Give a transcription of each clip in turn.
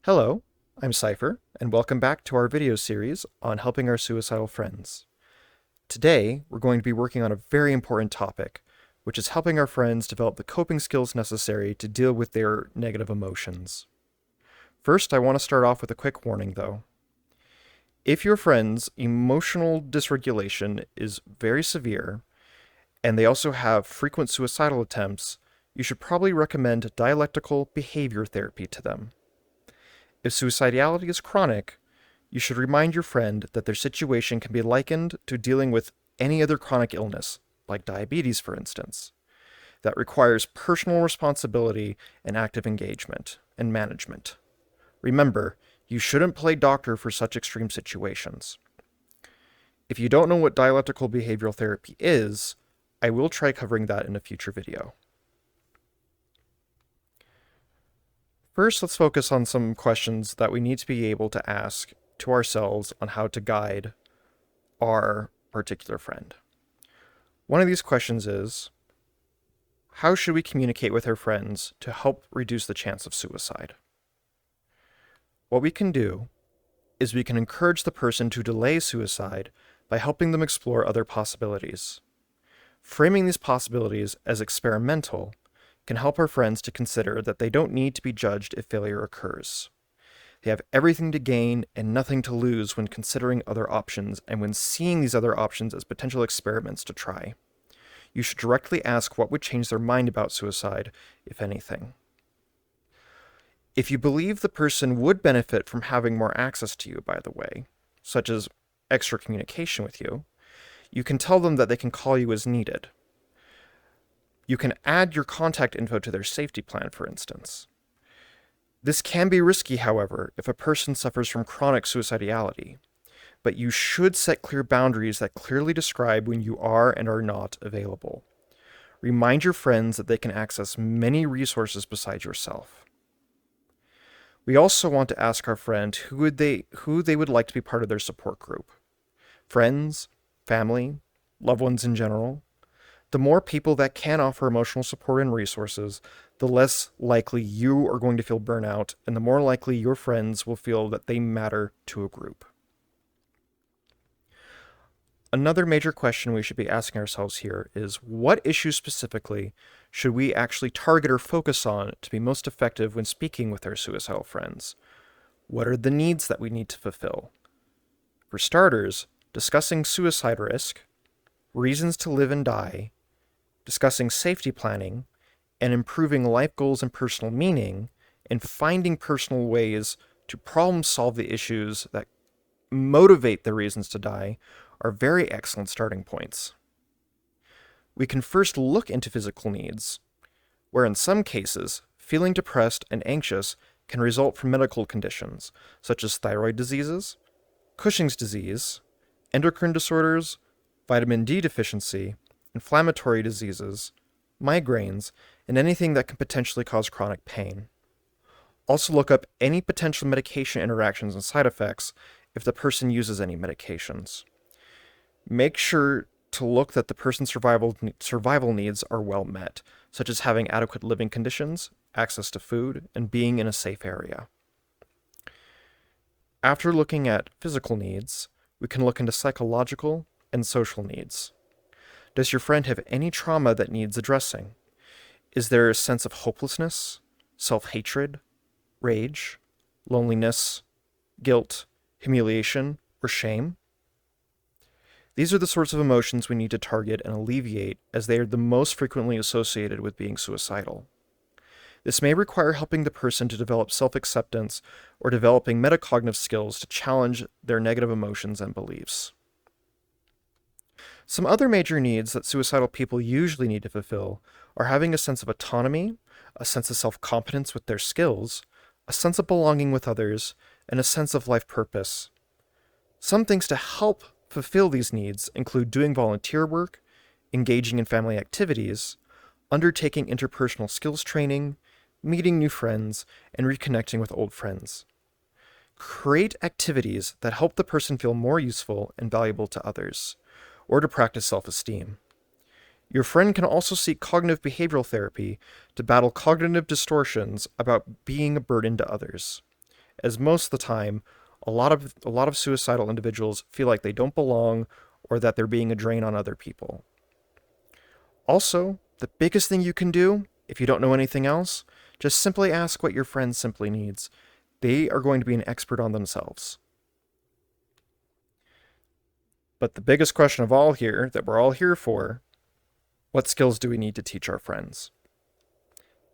Hello, I'm Psipher, and welcome back to our video series on helping our suicidal friends. Today, we're going to be working on a very important topic, which is helping our friends develop the coping skills necessary to deal with their negative emotions. First, I want to start off with a quick warning, though. If your friend's emotional dysregulation is very severe, and they also have frequent suicidal attempts, you should probably recommend dialectical behavior therapy to them. If suicidality is chronic, you should remind your friend that their situation can be likened to dealing with any other chronic illness, like diabetes, for instance, that requires personal responsibility and active engagement and management. Remember, you shouldn't play doctor for such extreme situations. If you don't know what dialectical behavioral therapy is, I will try covering that in a future video. First, let's focus on some questions that we need to be able to ask to ourselves on how to guide our particular friend. One of these questions is, how should we communicate with our friends to help reduce the chance of suicide? What we can do is we can encourage the person to delay suicide by helping them explore other possibilities. Framing these possibilities as experimental can help our friends to consider that they don't need to be judged if failure occurs. They have everything to gain and nothing to lose when considering other options and when seeing these other options as potential experiments to try. You should directly ask what would change their mind about suicide, if anything. If you believe the person would benefit from having more access to you, by the way, such as extra communication with you, you can tell them that they can call you as needed. You can add your contact info to their safety plan, for instance. This can be risky, however, if a person suffers from chronic suicidality, but you should set clear boundaries that clearly describe when you are and are not available. Remind your friends that they can access many resources besides yourself. We also want to ask our friend who they would like to be part of their support group. Friends, family, loved ones in general. The more people that can offer emotional support and resources, the less likely you are going to feel burnout, and the more likely your friends will feel that they matter to a group. Another major question we should be asking ourselves here is, what issues specifically should we actually target or focus on to be most effective when speaking with our suicidal friends? What are the needs that we need to fulfill? For starters, discussing suicide risk, reasons to live and die, discussing safety planning, and improving life goals and personal meaning, and finding personal ways to problem solve the issues that motivate the reasons to die are very excellent starting points. We can first look into physical needs, where in some cases, feeling depressed and anxious can result from medical conditions, such as thyroid diseases, Cushing's disease, endocrine disorders, vitamin D deficiency, inflammatory diseases, migraines, and anything that can potentially cause chronic pain. Also look up any potential medication interactions and side effects if the person uses any medications. Make sure to look that the person's survival needs are well met, such as having adequate living conditions, access to food, and being in a safe area. After looking at physical needs, we can look into psychological and social needs. Does your friend have any trauma that needs addressing? Is there a sense of hopelessness, self-hatred, rage, loneliness, guilt, humiliation, or shame? These are the sorts of emotions we need to target and alleviate, as they are the most frequently associated with being suicidal. This may require helping the person to develop self-acceptance or developing metacognitive skills to challenge their negative emotions and beliefs. Some other major needs that suicidal people usually need to fulfill are having a sense of autonomy, a sense of self-competence with their skills, a sense of belonging with others, and a sense of life purpose. Some things to help fulfill these needs include doing volunteer work, engaging in family activities, undertaking interpersonal skills training, meeting new friends, and reconnecting with old friends. Create activities that help the person feel more useful and valuable to others, or to practice self-esteem. Your friend can also seek cognitive behavioral therapy to battle cognitive distortions about being a burden to others. as most of the time, a lot of suicidal individuals feel like they don't belong or that they're being a drain on other people. Also, the biggest thing you can do, if you don't know anything else, just simply ask what your friend simply needs. They are going to be an expert on themselves. But the biggest question of all here, that we're all here for, what skills do we need to teach our friends?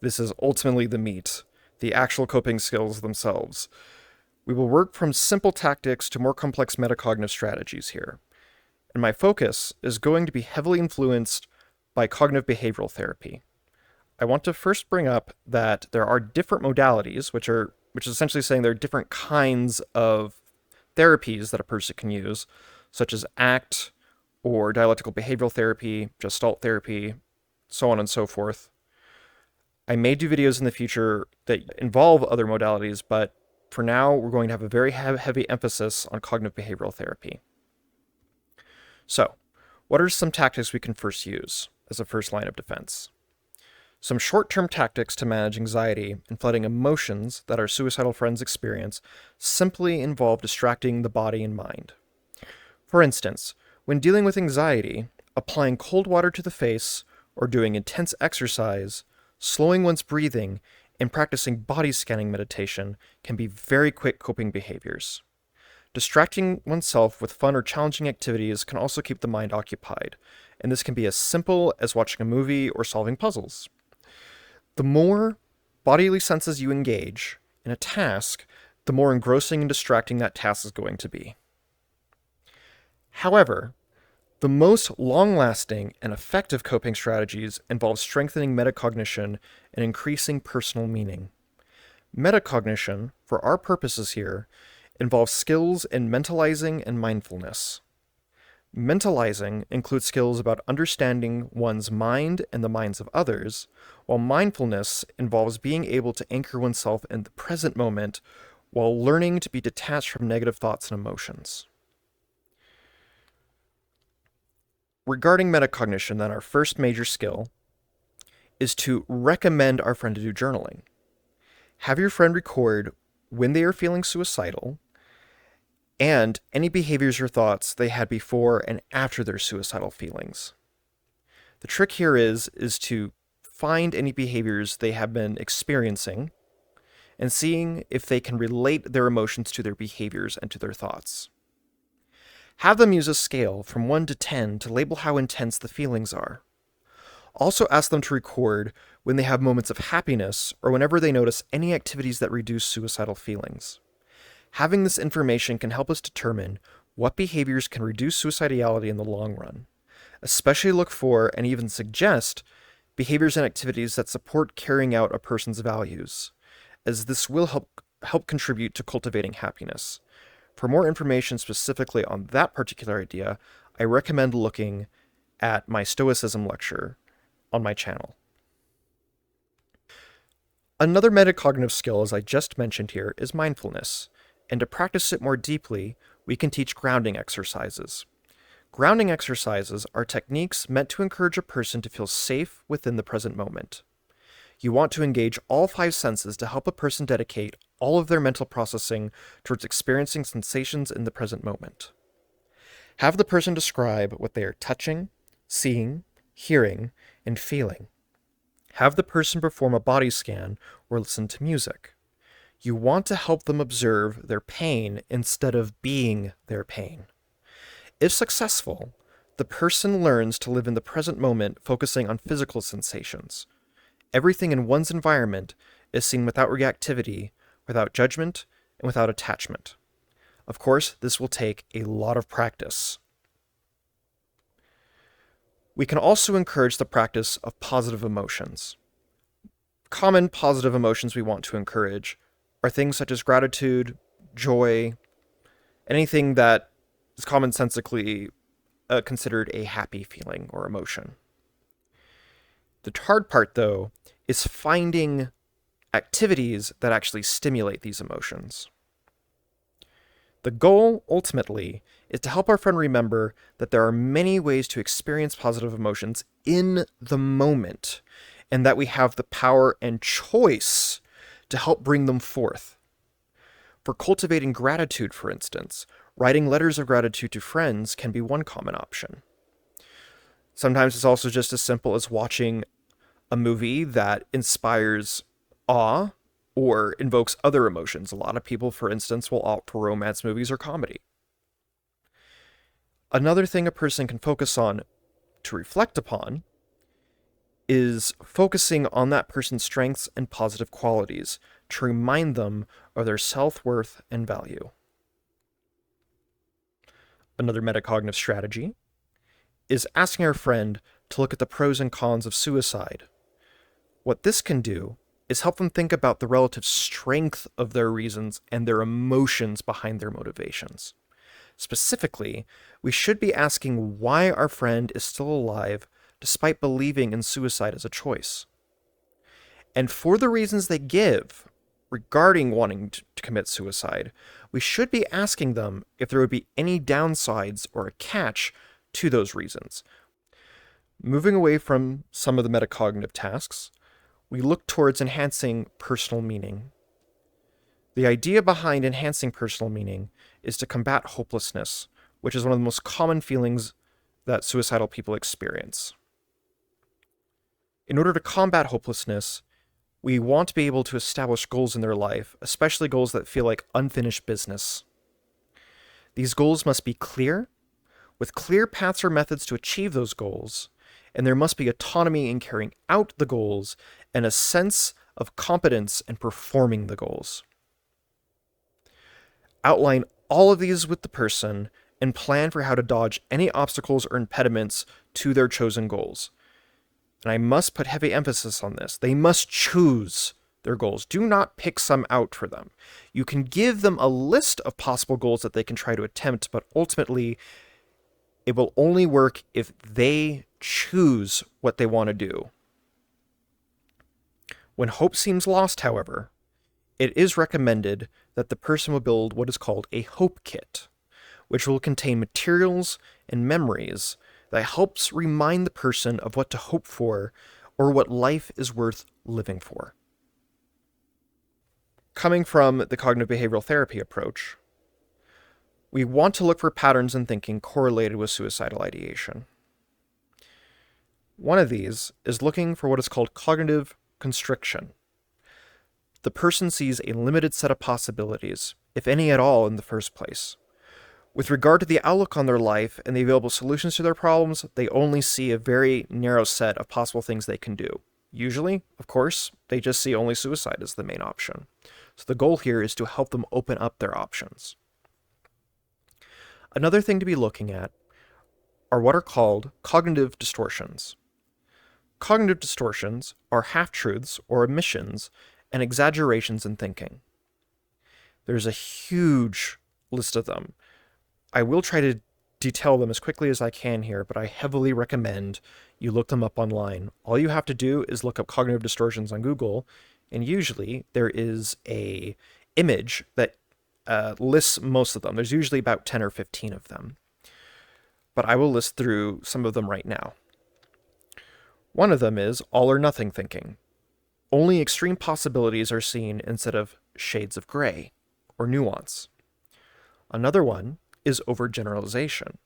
This is ultimately the meat, the actual coping skills themselves. We will work from simple tactics to more complex metacognitive strategies here. And my focus is going to be heavily influenced by cognitive behavioral therapy. I want to first bring up that there are different modalities, which is essentially saying there are different kinds of therapies that a person can use, such as ACT or dialectical behavioral therapy, Gestalt therapy, so on and so forth. I may do videos in the future that involve other modalities, but for now, we're going to have a very heavy emphasis on cognitive behavioral therapy. So, what are some tactics we can first use as a first line of defense? Some short-term tactics to manage anxiety and flooding emotions that our suicidal friends experience simply involve distracting the body and mind. For instance, when dealing with anxiety, applying cold water to the face or doing intense exercise, slowing one's breathing, and practicing body scanning meditation can be very quick coping behaviors. Distracting oneself with fun or challenging activities can also keep the mind occupied, and this can be as simple as watching a movie or solving puzzles. The more bodily senses you engage in a task, the more engrossing and distracting that task is going to be. However, the most long-lasting and effective coping strategies involve strengthening metacognition and increasing personal meaning. Metacognition, for our purposes here, involves skills in mentalizing and mindfulness. Mentalizing includes skills about understanding one's mind and the minds of others, while mindfulness involves being able to anchor oneself in the present moment while learning to be detached from negative thoughts and emotions. Regarding metacognition, then our first major skill is to recommend our friend to do journaling. Have your friend record when they are feeling suicidal and any behaviors or thoughts they had before and after their suicidal feelings. The trick here is to find any behaviors they have been experiencing and seeing if they can relate their emotions to their behaviors and to their thoughts. Have them use a scale from 1 to 10 to label how intense the feelings are. Also ask them to record when they have moments of happiness or whenever they notice any activities that reduce suicidal feelings. Having this information can help us determine what behaviors can reduce suicidality in the long run. Especially look for and even suggest behaviors and activities that support carrying out a person's values, as this will help contribute to cultivating happiness. For more information specifically on that particular idea, I recommend looking at my Stoicism lecture on my channel. Another metacognitive skill, as I just mentioned here, is mindfulness, and to practice it more deeply, we can teach grounding exercises. Grounding exercises are techniques meant to encourage a person to feel safe within the present moment. You want to engage all 5 senses to help a person dedicate all of their mental processing towards experiencing sensations in the present moment. Have the person describe what they are touching, seeing, hearing, and feeling. Have the person perform a body scan or listen to music. You want to help them observe their pain instead of being their pain. If successful, the person learns to live in the present moment, focusing on physical sensations. Everything in one's environment is seen without reactivity, without judgment, and without attachment. Of course, this will take a lot of practice. We can also encourage the practice of positive emotions. Common positive emotions we want to encourage are things such as gratitude, joy, anything that is commonsensically considered a happy feeling or emotion. The hard part, though, is finding activities that actually stimulate these emotions. The goal, ultimately, is to help our friend remember that there are many ways to experience positive emotions in the moment, and that we have the power and choice to help bring them forth. For cultivating gratitude, for instance, writing letters of gratitude to friends can be one common option. Sometimes it's also just as simple as watching a movie that inspires awe or invokes other emotions. A lot of people, for instance, will opt for romance movies or comedy. Another thing a person can focus on to reflect upon is focusing on that person's strengths and positive qualities to remind them of their self-worth and value. Another metacognitive strategy is asking our friend to look at the pros and cons of suicide. What this can do is help them think about the relative strength of their reasons and their emotions behind their motivations. Specifically, we should be asking why our friend is still alive despite believing in suicide as a choice. And for the reasons they give regarding wanting to commit suicide, we should be asking them if there would be any downsides or a catch to those reasons. Moving away from some of the metacognitive tasks, we look towards enhancing personal meaning. The idea behind enhancing personal meaning is to combat hopelessness, which is one of the most common feelings that suicidal people experience. In order to combat hopelessness, we want to be able to establish goals in their life, especially goals that feel like unfinished business. These goals must be clear, with clear paths or methods to achieve those goals, and there must be autonomy in carrying out the goals and a sense of competence in performing the goals. Outline all of these with the person and plan for how to dodge any obstacles or impediments to their chosen goals. And I must put heavy emphasis on this. They must choose their goals. Do not pick some out for them. You can give them a list of possible goals that they can try to attempt, but ultimately it will only work if they choose what they want to do. When hope seems lost, however, it is recommended that the person will build what is called a hope kit, which will contain materials and memories that helps remind the person of what to hope for or what life is worth living for. Coming from the cognitive behavioral therapy approach, we want to look for patterns in thinking correlated with suicidal ideation. One of these is looking for what is called cognitive constriction. The person sees a limited set of possibilities, if any at all, in the first place. With regard to the outlook on their life and the available solutions to their problems, they only see a very narrow set of possible things they can do. Usually, of course, they just see only suicide as the main option. So the goal here is to help them open up their options. Another thing to be looking at are what are called cognitive distortions. Cognitive distortions are half-truths or omissions and exaggerations in thinking. There's a huge list of them. I will try to detail them as quickly as I can here, but I heavily recommend you look them up online. All you have to do is look up cognitive distortions on Google, and usually there is a image that lists most of them. There's usually about 10 or 15 of them. But I will list through some of them right now. One of them is all or nothing thinking. Only extreme possibilities are seen instead of shades of gray or nuance. Another one is overgeneralization,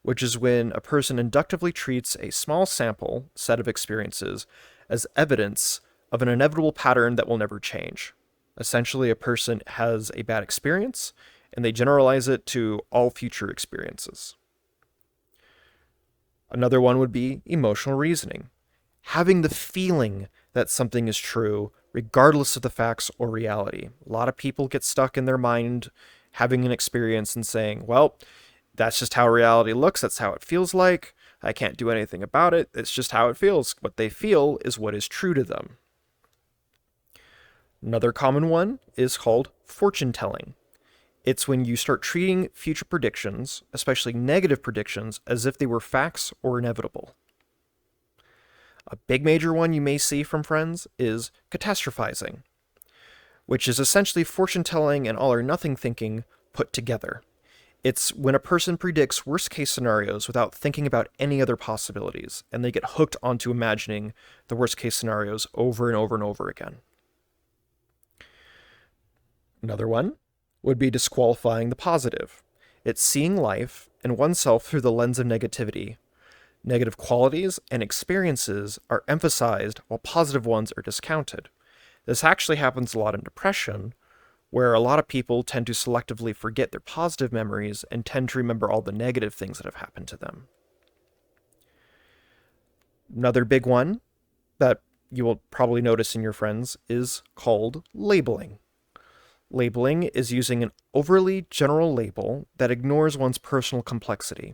which is when a person inductively treats a small sample set of experiences as evidence of an inevitable pattern that will never change. Essentially, a person has a bad experience, and they generalize it to all future experiences. Another one would be emotional reasoning, having the feeling that something is true, regardless of the facts or reality. A lot of people get stuck in their mind having an experience and saying, well, that's just how reality looks, that's how it feels like, I can't do anything about it, it's just how it feels. What they feel is what is true to them. Another common one is called fortune telling. It's when you start treating future predictions, especially negative predictions, as if they were facts or inevitable. A big major one you may see from friends is catastrophizing, which is essentially fortune telling and all or nothing thinking put together. It's when a person predicts worst case scenarios without thinking about any other possibilities, and they get hooked onto imagining the worst case scenarios over and over and over again. Another one would be disqualifying the positive. It's seeing life and oneself through the lens of negativity. Negative qualities and experiences are emphasized while positive ones are discounted. This actually happens a lot in depression, where a lot of people tend to selectively forget their positive memories and tend to remember all the negative things that have happened to them. Another big one that you will probably notice in your friends is called labeling. Labeling is using an overly general label that ignores one's personal complexity.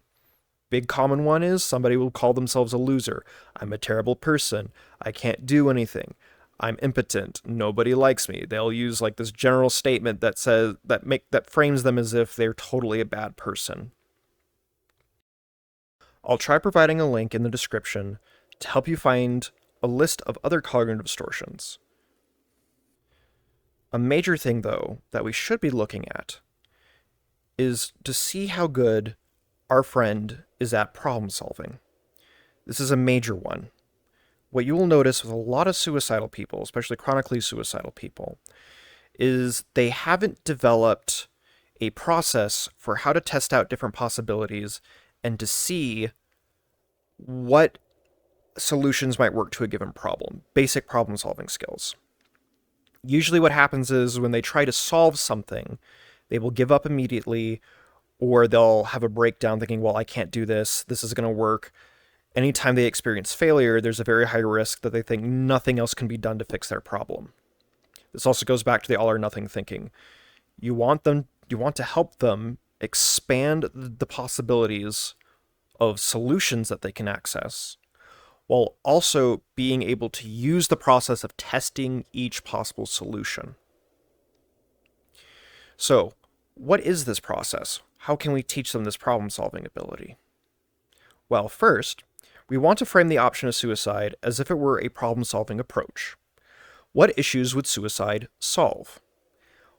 Big common one is somebody will call themselves a loser. I'm a terrible person. I can't do anything. I'm impotent. Nobody likes me. They'll use like this general statement that says that frames them as if they're totally a bad person. I'll try providing a link in the description to help you find a list of other cognitive distortions. A major thing, though, that we should be looking at is to see how good our friend is at problem solving. This is a major one. What you will notice with a lot of suicidal people, especially chronically suicidal people, is they haven't developed a process for how to test out different possibilities and to see what solutions might work to a given problem. Basic problem solving skills. Usually what happens is when they try to solve something, they will give up immediately, or they'll have a breakdown thinking, well, I can't do this. This is going to work. Anytime they experience failure, there's a very high risk that they think nothing else can be done to fix their problem. This also goes back to the all or nothing thinking. You want to help them expand the possibilities of solutions that they can access, while also being able to use the process of testing each possible solution. So, what is this process? How can we teach them this problem-solving ability? Well, first, we want to frame the option of suicide as if it were a problem-solving approach. What issues would suicide solve?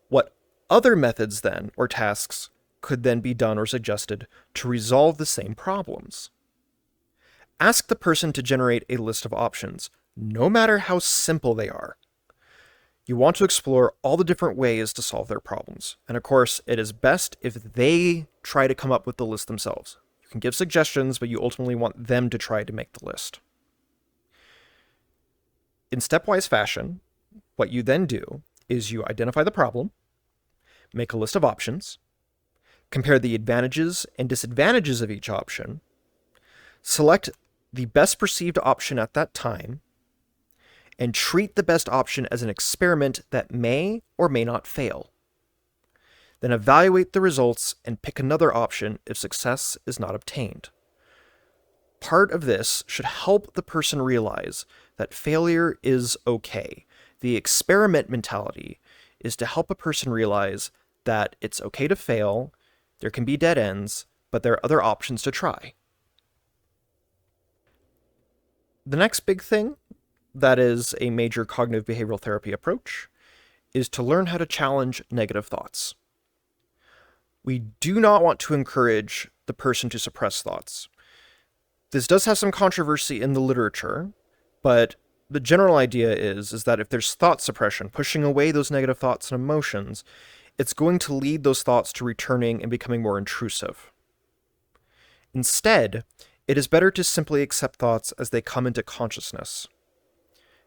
What other methods then, or tasks, could then be done or suggested to resolve the same problems? Ask the person to generate a list of options, no matter how simple they are. You want to explore all the different ways to solve their problems, and of course, it is best if they try to come up with the list themselves. You can give suggestions, but you ultimately want them to try to make the list. In stepwise fashion, what you then do is you identify the problem, make a list of options, compare the advantages and disadvantages of each option, select the best perceived option at that time, and treat the best option as an experiment that may or may not fail. Then evaluate the results and pick another option if success is not obtained. Part of this should help the person realize that failure is okay. The experiment mentality is to help a person realize that it's okay to fail, there can be dead ends, but there are other options to try. The next big thing that is a major cognitive behavioral therapy approach is to learn how to challenge negative thoughts. We do not want to encourage the person to suppress thoughts. This does have some controversy in the literature, but the general idea is that if there's thought suppression, pushing away those negative thoughts and emotions, it's going to lead those thoughts to returning and becoming more intrusive. Instead, it is better to simply accept thoughts as they come into consciousness.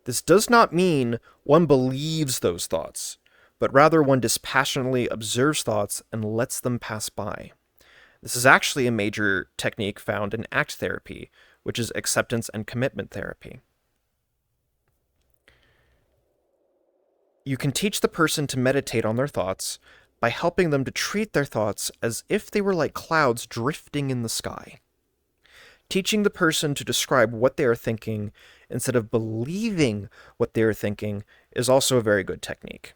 This does not mean one believes those thoughts, but rather one dispassionately observes thoughts and lets them pass by. This is actually a major technique found in ACT therapy, which is acceptance and commitment therapy. You can teach the person to meditate on their thoughts by helping them to treat their thoughts as if they were like clouds drifting in the sky. Teaching the person to describe what they are thinking instead of believing what they are thinking is also a very good technique.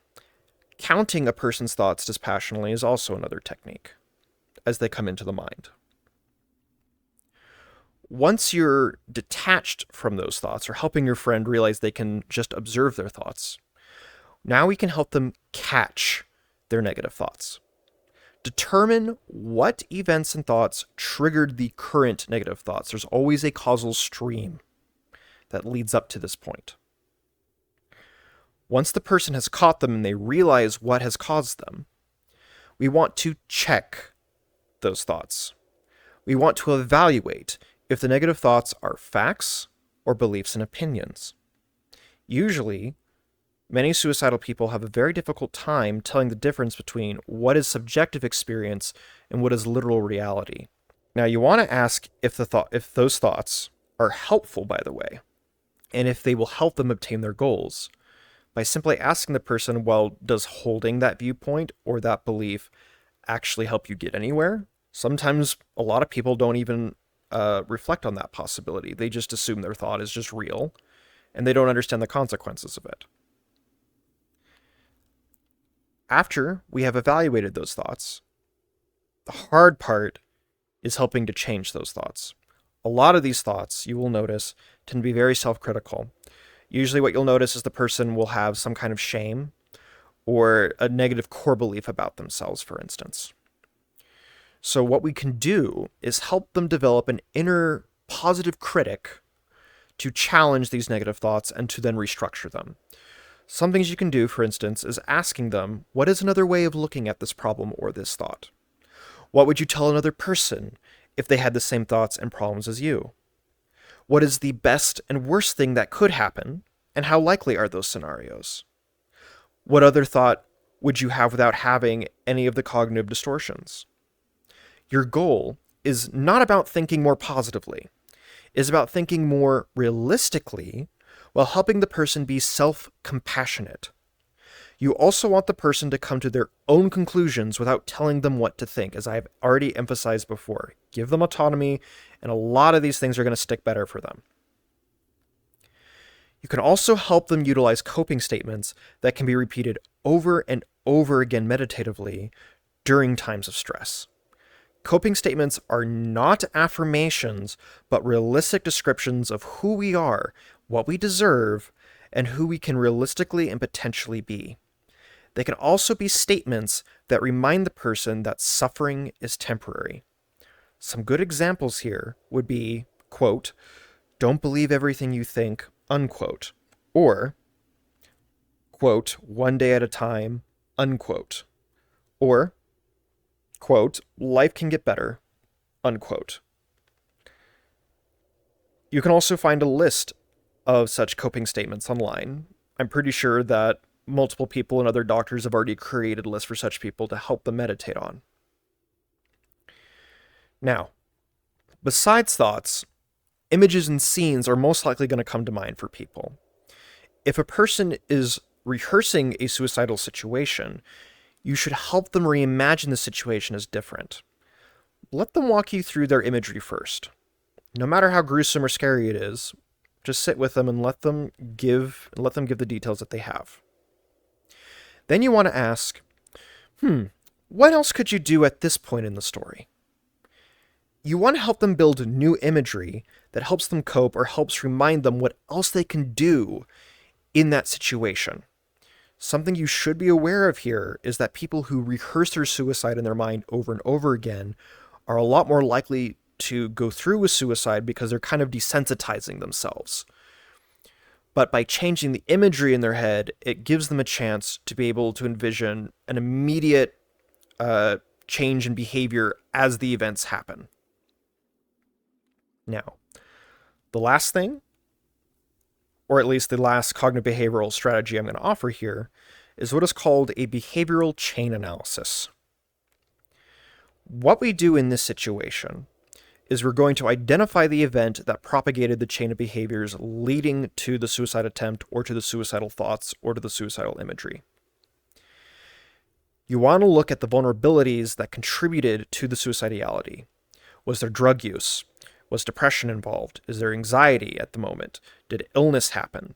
Counting a person's thoughts dispassionately is also another technique as they come into the mind. Once you're detached from those thoughts or helping your friend realize they can just observe their thoughts, now we can help them catch their negative thoughts. Determine what events and thoughts triggered the current negative thoughts. There's always a causal stream that leads up to this point. Once the person has caught them and they realize what has caused them, We want to check those thoughts. We want to evaluate if the negative thoughts are facts or beliefs and opinions. Usually, many suicidal people have a very difficult time telling the difference between what is subjective experience and what is literal reality. Now, you want to ask if those thoughts are helpful, by the way, and if they will help them obtain their goals, by simply asking the person, well, does holding that viewpoint or that belief actually help you get anywhere? Sometimes a lot of people don't even reflect on that possibility. They just assume their thought is just real, and they don't understand the consequences of it. After we have evaluated those thoughts, the hard part is helping to change those thoughts. A lot of these thoughts, you will notice, tend to be very self-critical. Usually what you'll notice is the person will have some kind of shame or a negative core belief about themselves, for instance. So what we can do is help them develop an inner positive critic to challenge these negative thoughts and to then restructure them. Some things you can do, for instance, is asking them, what is another way of looking at this problem or this thought? What would you tell another person if they had the same thoughts and problems as you? What is the best and worst thing that could happen, and how likely are those scenarios? What other thought would you have without having any of the cognitive distortions? Your goal is not about thinking more positively. It is about thinking more realistically while helping the person be self-compassionate. You also want the person to come to their own conclusions without telling them what to think, as I've already emphasized before. Give them autonomy, and a lot of these things are going to stick better for them. You can also help them utilize coping statements that can be repeated over and over again meditatively during times of stress. Coping statements are not affirmations, but realistic descriptions of who we are, what we deserve, and who we can realistically and potentially be. They can also be statements that remind the person that suffering is temporary. Some good examples here would be, quote, "Don't believe everything you think," unquote, or, quote, "One day at a time," unquote, or, quote, "Life can get better," unquote. You can also find a list of such coping statements online. I'm pretty sure that multiple people and other doctors have already created lists for such people to help them meditate on. Now, besides thoughts, images and scenes are most likely going to come to mind for people. If a person is rehearsing a suicidal situation, you should help them reimagine the situation as different. Let them walk you through their imagery first. No matter how gruesome or scary it is, just sit with them and let them give the details that they have. Then you want to ask, what else could you do at this point in the story? You want to help them build new imagery that helps them cope or helps remind them what else they can do in that situation. Something you should be aware of here is that people who rehearse their suicide in their mind over and over again are a lot more likely to go through with suicide because they're kind of desensitizing themselves. But by changing the imagery in their head, it gives them a chance to be able to envision an immediate change in behavior as the events happen. Now, the last thing, or at least the last cognitive behavioral strategy I'm going to offer here, is what is called a behavioral chain analysis. What we do in this situation is we're going to identify the event that propagated the chain of behaviors leading to the suicide attempt or to the suicidal thoughts or to the suicidal imagery. You want to look at the vulnerabilities that contributed to the suicidality. Was there drug use? Was depression involved? Is there anxiety at the moment? Did illness happen?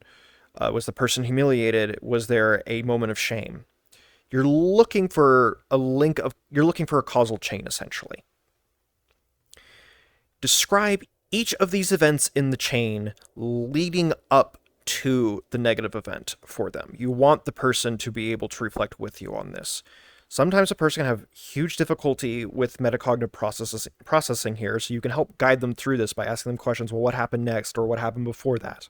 Was the person humiliated? Was there a moment of shame? You're looking for a causal chain, essentially. Describe each of these events in the chain leading up to the negative event for them. You want the person to be able to reflect with you on this. Sometimes a person can have huge difficulty with metacognitive processing here, so you can help guide them through this by asking them questions, well, what happened next, or what happened before that?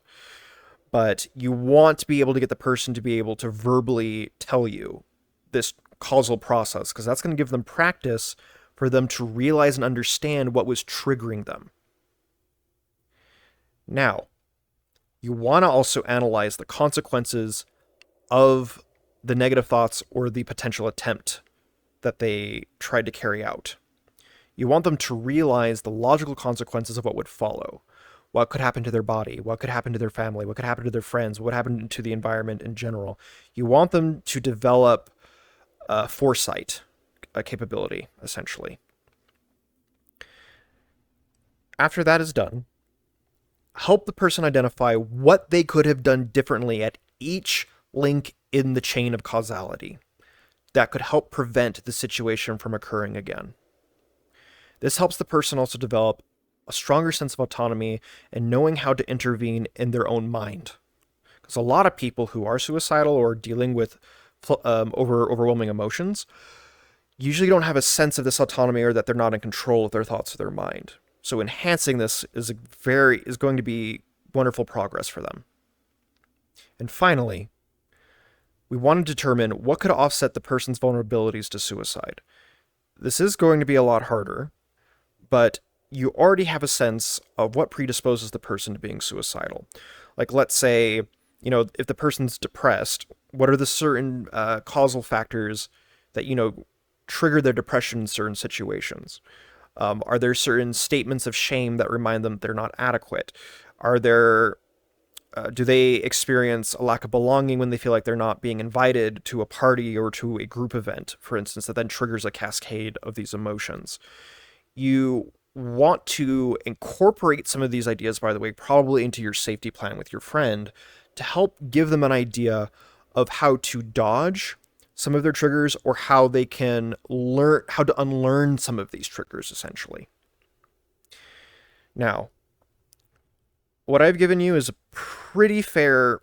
But you want to be able to get the person to be able to verbally tell you this causal process, because that's going to give them practice for them to realize and understand what was triggering them. Now, you want to also analyze the consequences of the negative thoughts or the potential attempt that they tried to carry out. You want them to realize the logical consequences of what would follow. What could happen to their body? What could happen to their family? What could happen to their friends? What would happen to the environment in general? You want them to develop foresight, a capability, essentially. After that is done, help the person identify what they could have done differently at each link in the chain of causality that could help prevent the situation from occurring again. This helps the person also develop a stronger sense of autonomy and knowing how to intervene in their own mind. Because a lot of people who are suicidal or dealing with overwhelming emotions usually don't have a sense of this autonomy, or that they're not in control of their thoughts or their mind. So enhancing this is going to be wonderful progress for them. And finally, we want to determine what could offset the person's vulnerabilities to suicide. This is going to be a lot harder, but you already have a sense of what predisposes the person to being suicidal. Like, let's say, if the person's depressed, what are the certain causal factors that, trigger their depression in certain situations? Are there certain statements of shame that remind them they're not adequate? Do they experience a lack of belonging when they feel like they're not being invited to a party or to a group event, for instance, that then triggers a cascade of these emotions? You want to incorporate some of these ideas, by the way, probably into your safety plan with your friend, to help give them an idea of how to dodge some of their triggers, or how they can learn how to unlearn some of these triggers, essentially. Now, what I've given you is a pretty fair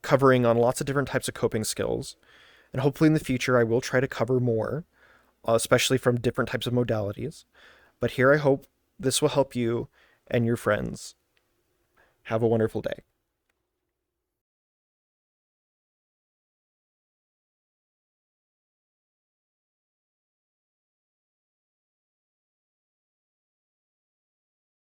covering on lots of different types of coping skills, and hopefully in the future I will try to cover more, especially from different types of modalities. But here I hope this will help you and your friends. Have a wonderful day.